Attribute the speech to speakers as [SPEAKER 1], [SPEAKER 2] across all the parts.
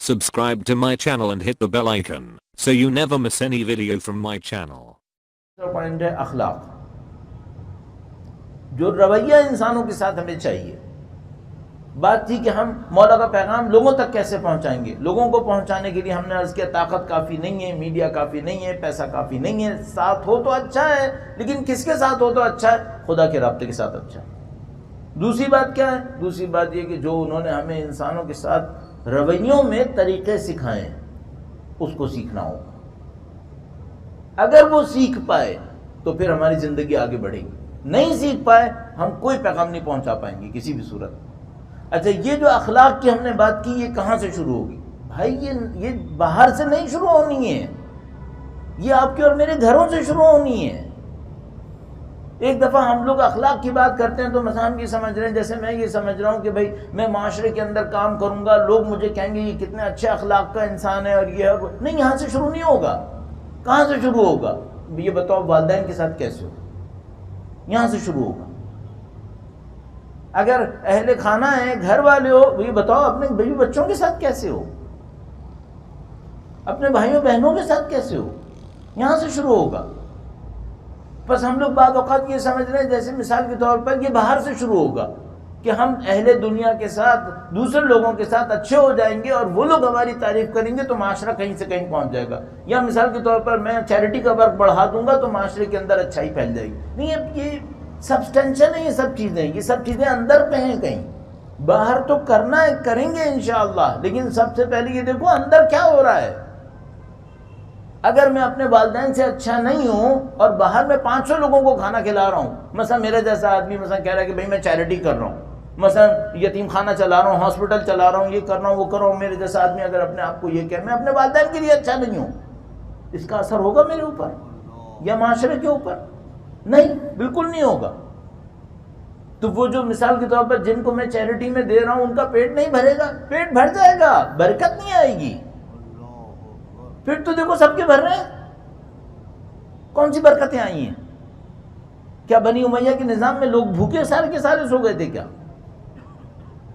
[SPEAKER 1] Subscribe to my channel and hit the bell icon so you never miss any video from my channel.
[SPEAKER 2] Point ہے اخلاق، جو رویہ انسانوں کے ساتھ ہمیں چاہیے۔ بات تھی کہ ہم مولا کا پیغام لوگوں تک کیسے پہنچائیں گے۔ لوگوں کو پہنچانے کے لیے ہم نے عرض کیا طاقت کافی نہیں ہے، میڈیا کافی نہیں ہے، پیسہ کافی نہیں ہے، ساتھ ہو تو اچھا ہے، لیکن کس کے ساتھ ہو تو اچھا ہے؟ خدا کے رابطے کے ساتھ اچھا ہے۔ دوسری بات کیا ہے؟ دوسری بات یہ کہ جو انہوں نے ہمیں انسانوں کے ساتھ رویوں میں طریقے سکھائے اس کو سیکھنا ہوگا۔ اگر وہ سیکھ پائے تو پھر ہماری زندگی آگے بڑھے گی، نہیں سیکھ پائے ہم کوئی پیغام نہیں پہنچا پائیں گے کسی بھی صورت۔ اچھا، یہ جو اخلاق کی ہم نے بات کی، یہ کہاں سے شروع ہوگی؟ بھائی یہ باہر سے نہیں شروع ہونی ہے، یہ آپ کے اور میرے گھروں سے شروع ہونی ہے۔ ایک دفعہ ہم لوگ اخلاق کی بات کرتے ہیں تو مثلا ہم یہ سمجھ رہے ہیں، جیسے میں یہ سمجھ رہا ہوں کہ بھائی میں معاشرے کے اندر کام کروں گا، لوگ مجھے کہیں گے یہ کتنے اچھے اخلاق کا انسان ہے، اور یہ ہے نہیں، یہاں سے شروع نہیں ہوگا۔ کہاں سے شروع ہوگا؟ یہ بتاؤ، والدین کے ساتھ کیسے ہو؟ یہاں سے شروع ہوگا۔ اگر اہل خانہ ہیں، گھر والے ہو، یہ بتاؤ اپنے بیوی بچوں کے ساتھ کیسے ہو، اپنے بھائیوں بہنوں کے ساتھ کیسے ہو؟ یہاں سے شروع ہوگا۔ بس ہم لوگ بعض اوقات یہ سمجھ رہے ہیں جیسے مثال کے طور پر یہ باہر سے شروع ہوگا کہ ہم اہل دنیا کے ساتھ، دوسرے لوگوں کے ساتھ اچھے ہو جائیں گے اور وہ لوگ ہماری تعریف کریں گے تو معاشرہ کہیں سے کہیں پہنچ جائے گا۔ یا مثال کے طور پر میں چیریٹی کا ورک بڑھا دوں گا تو معاشرے کے اندر اچھائی پھیل جائے گی۔ نہیں، اب یہ سبسٹینشل ہے، یہ سب چیزیں اندر پہ ہیں کہیں۔ باہر تو کرنا ہے، کریں گے انشاءاللہ، لیکن سب سے پہلے یہ دیکھو اندر کیا ہو رہا ہے۔ اگر میں اپنے والدین سے اچھا نہیں ہوں اور باہر میں 500 لوگوں کو کھانا کھلا رہا ہوں، مثلا میرے جیسا آدمی مثلا کہہ رہا ہے کہ بھائی میں چیریٹی کر رہا ہوں، مثلا یتیم خانہ چلا رہا ہوں، ہاسپٹل چلا رہا ہوں، یہ کر رہا ہوں وہ کر رہا ہوں، میرے جیسا آدمی اگر اپنے آپ کو یہ کہے میں اپنے والدین کے لیے اچھا نہیں ہوں، اس کا اثر ہوگا میرے اوپر یا معاشرے کے اوپر؟ نہیں، بالکل نہیں ہوگا۔ تو وہ جو مثال کے طور پر جن کو میں چیریٹی میں دے رہا ہوں ان کا پیٹ نہیں بھرے گا، پیٹ بھر جائے گا، برکت نہیں آئے گی۔ پھر تو دیکھو سب کے بھر رہے ہیں، کون سی برکتیں آئی ہیں؟ کیا بنی امیہ کے نظام میں لوگ بھوکے سارے کے سارے سو گئے تھے کیا؟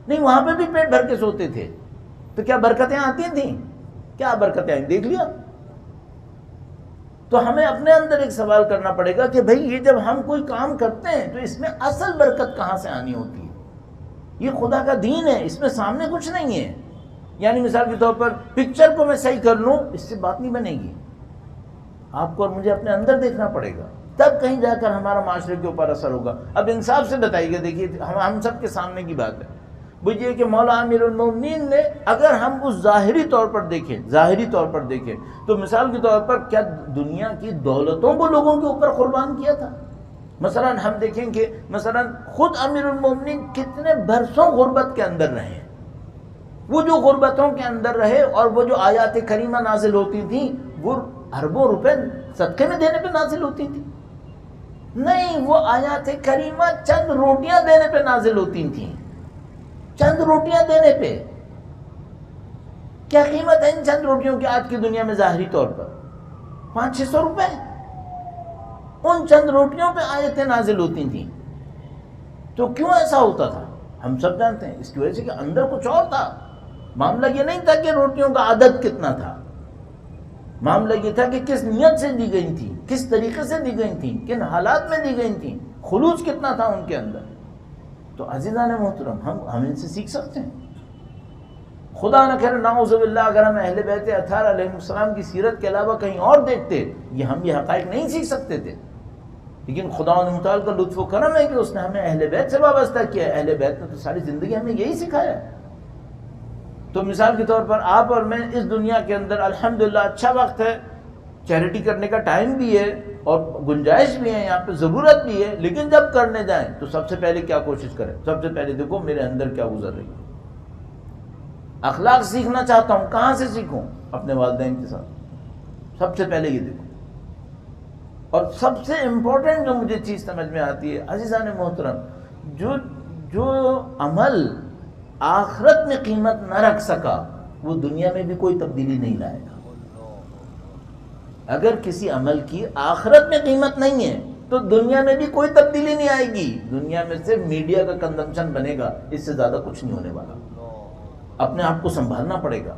[SPEAKER 2] نہیں، وہاں پہ بھی پیٹ بھر کے سوتے تھے، تو کیا برکتیں آتی تھیں؟ کیا برکتیں آئیں؟ دیکھ لیا۔ تو ہمیں اپنے اندر ایک سوال کرنا پڑے گا کہ بھئی یہ جب ہم کوئی کام کرتے ہیں تو اس میں اصل برکت کہاں سے آنی ہوتی ہے؟ یہ خدا کا دین ہے، اس میں سامنے کچھ نہیں ہے۔ یعنی مثال کے طور پر پکچر کو میں صحیح کر لوں، اس سے بات نہیں بنے گی۔ آپ کو اور مجھے اپنے اندر دیکھنا پڑے گا، تب کہیں جا کر ہمارا معاشرے کے اوپر اثر ہوگا۔ اب انصاف سے بتائیے گا، دیکھیے ہم سب کے سامنے کی بات ہے، وہ یہ کہ مولا امیر المومنین نے، اگر ہم اس ظاہری طور پر دیکھیں تو مثال کے طور پر کیا دنیا کی دولتوں کو لوگوں کے اوپر قربان کیا تھا؟ مثلا ہم دیکھیں کہ مثلا خود امیر المومنین کتنے برسوں غربت کے اندر رہے، وہ جو غربتوں کے اندر رہے اور وہ جو آیات کریمہ نازل ہوتی تھیں وہ اربوں روپے صدقے میں دینے پہ نازل ہوتی تھی؟ نہیں، وہ آیات کریمہ چند روٹیاں دینے پہ نازل ہوتی تھیں، چند روٹیاں دینے پہ۔ کیا قیمت ہے ان چند روٹیوں کی آج کی دنیا میں ظاہری طور پر؟ 500-600 روپے۔ ان چند روٹیوں پہ آیتیں نازل ہوتی تھیں۔ تو کیوں ایسا ہوتا تھا؟ ہم سب جانتے ہیں، اس کی وجہ سے کہ اندر کچھ اور تھا۔ معاملہ یہ نہیں تھا کہ روٹیوں کا عدد کتنا تھا، معاملہ یہ تھا کہ کس نیت سے دی گئی تھی، کس طریقے سے دی گئی تھی، کن حالات میں دی گئی تھی، خلوص کتنا تھا ان کے اندر۔ تو عزیزان محترم، ہم ان سے سیکھ سکتے ہیں۔ خدا نہ کرے نعوذ باللہ اگر ہم اہل بیت اطہار علیہ السلام کی سیرت کے علاوہ کہیں اور دیکھتے، ہم یہ حقائق نہیں سیکھ سکتے تھے۔ لیکن خدا متعال کا لطف و کرم ہے کہ اس نے ہمیں اہل بیت سے وابستہ کیا۔ اہل بیت نے تو ساری زندگی ہمیں یہی سکھایا ہے۔ تو مثال کے طور پر آپ اور میں اس دنیا کے اندر الحمدللہ اچھا وقت ہے، چیریٹی کرنے کا ٹائم بھی ہے اور گنجائش بھی ہے، یہاں پہ ضرورت بھی ہے، لیکن جب کرنے جائیں تو سب سے پہلے کیا کوشش کریں؟ سب سے پہلے دیکھو میرے اندر کیا گزر رہی ہے۔ اخلاق سیکھنا چاہتا ہوں، کہاں سے سیکھوں؟ اپنے والدین کے ساتھ۔ سب سے پہلے یہ دیکھو۔ اور سب سے امپورٹنٹ جو مجھے چیز سمجھ میں آتی ہے عزیزان محترم، جو عمل آخرت میں قیمت نہ رکھ سکا وہ دنیا میں بھی کوئی تبدیلی نہیں لائے گا۔ اگر کسی عمل کی آخرت میں قیمت نہیں ہے تو دنیا میں بھی کوئی تبدیلی نہیں آئے گی۔ دنیا میں صرف میڈیا کا کنزمپشن بنے گا، اس سے زیادہ کچھ نہیں ہونے والا۔ اپنے آپ کو سنبھالنا پڑے گا،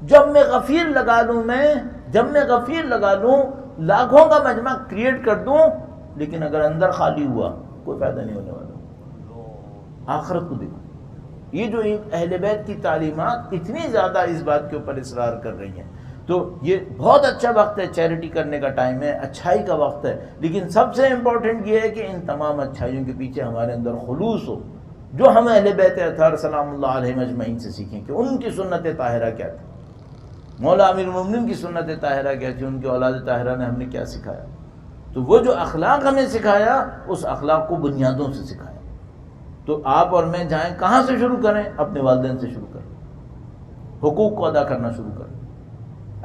[SPEAKER 2] جب میں غفیر لگا لوں لاکھوں کا مجمع کریٹ کر دوں، لیکن اگر اندر خالی ہوا کوئی فائدہ نہیں ہونے والا۔ آخرت کو دیکھو، یہ جو اہل بیت کی تعلیمات اتنی زیادہ اس بات کے اوپر اصرار کر رہی ہیں، تو یہ بہت اچھا وقت ہے، چیریٹی کرنے کا ٹائم ہے، اچھائی کا وقت ہے، لیکن سب سے امپورٹنٹ یہ ہے کہ ان تمام اچھائیوں کے پیچھے ہمارے اندر خلوص ہو، جو ہم اہل بیت اطہار سلام اللہ علیہ مجمعین سے سیکھیں کہ ان کی سنت طاہرہ کیا تھی، مولا امیر المومنین کی سنت طاہرہ کیا تھی، ان کی اولاد طاہرہ نے ہم نے کیا سکھایا۔ تو وہ جو اخلاق ہمیں سکھایا، اس اخلاق کو بنیادوں سے سکھایا۔ تو آپ اور میں جائیں، کہاں سے شروع کریں؟ اپنے والدین سے شروع کریں، حقوق کو ادا کرنا شروع کریں۔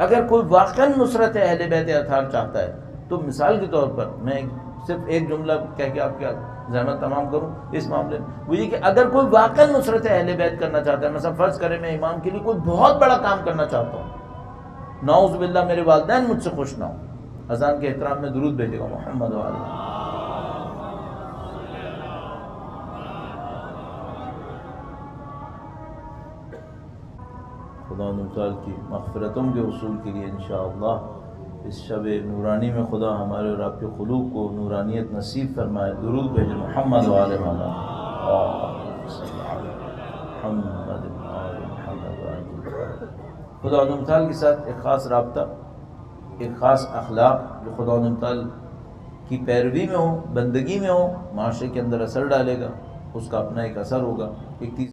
[SPEAKER 2] اگر کوئی واقعا نصرت اہل بیت اطہار چاہتا ہے تو مثال کے طور پر میں صرف ایک جملہ کہہ کے آپ کی زحمت تمام کروں اس معاملے میں، وہ یہ کہ اگر کوئی واقعا نصرت اہل بیت کرنا چاہتا ہے، مثلا فرض کرے میں امام کے لیے کوئی بہت بڑا کام کرنا چاہتا ہوں، نعوذ باللہ میرے والدین مجھ سے خوش نہ ہوں، اذان کے احترام میں درود بھیجے گا محمد وعلیہ۔ خدا تعالیٰ کی مغفرتوں کے حصول کے لیے انشاءاللہ اس شب نورانی میں خدا ہمارے اور آپ کے قلوب کو نورانیت نصیب فرمائے۔ درود بھیجے محمد وعلیہ خدا تعالیٰ کے ساتھ ایک خاص رابطہ، ایک خاص اخلاق جو خدا تعالیٰ کی پیروی میں ہو، بندگی میں ہو، معاشرے کے اندر اثر ڈالے گا، اس کا اپنا ایک اثر ہوگا۔ ایک